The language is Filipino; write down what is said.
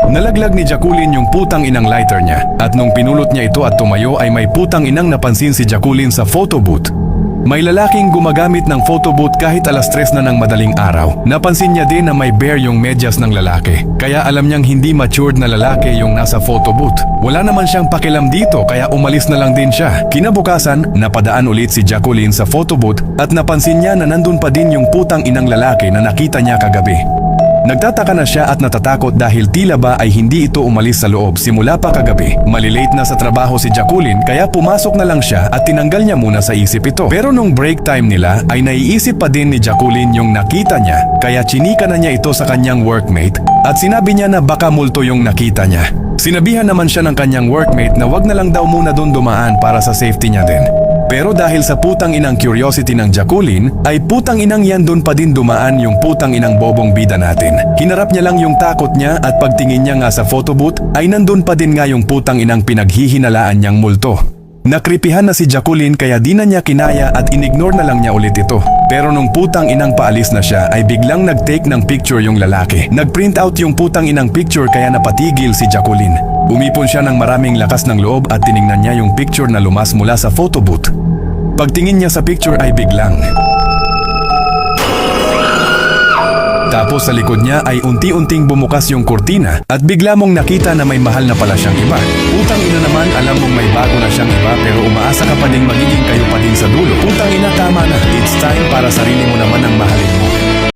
Nalaglag ni Jacqueline yung putang inang lighter niya at nung pinulot niya ito at tumayo ay may putang inang napansin si Jacqueline sa photo booth. May lalaking gumagamit ng photo booth kahit alas 3 na ng madaling araw. Napansin niya din na may bare yung medyas ng lalaki. Kaya alam niyang hindi matured na lalaki yung nasa photo booth. Wala naman siyang pakialam dito kaya umalis na lang din siya. Kinabukasan, napadaan ulit si Jacqueline sa photo booth at napansin niya na nandun pa din yung putang inang lalaki na nakita niya kagabi. Nagtataka na siya at natatakot dahil tila ba ay hindi ito umalis sa loob simula pa kagabi. Malilate na sa trabaho si Jacqueline kaya pumasok na lang siya at tinanggal niya muna sa isip ito. Pero nung break time nila ay naiisip pa din ni Jacqueline yung nakita niya kaya chinika na niya ito sa kanyang workmate at sinabi niya na baka multo yung nakita niya. Sinabihan naman siya ng kanyang workmate na wag na lang daw muna doon dumaan para sa safety niya din. Pero dahil sa putang inang curiosity ng Jacqueline, ay putang inang yan doon pa din dumaan yung putang inang bobong bida natin. Hinarap niya lang yung takot niya at pagtingin niya nga sa photo booth, ay nandun pa din nga yung putang inang pinaghihinalaan niyang multo. Nakripihan na si Jacqueline kaya di na niya kinaya at inignore na lang niya ulit ito. Pero nung putang inang paalis na siya ay biglang nag-take ng picture yung lalaki. Nag-print out yung putang inang picture kaya napatigil si Jacqueline. Umipon siya ng maraming lakas ng loob at tiningnan niya yung picture na lumas mula sa photo booth. Pagtingin niya sa picture ay biglang. Tapos sa likod niya ay unti-unting bumukas yung kurtina at bigla mong nakita na may mahal na pala siyang iba. Putang ina naman, alam mong may bago na siyang iba pero umaasa ka pa ding magiging kayo pa din sa dulo. Putang ina, tama na. It's time para sarili mo naman ang mahalin mo.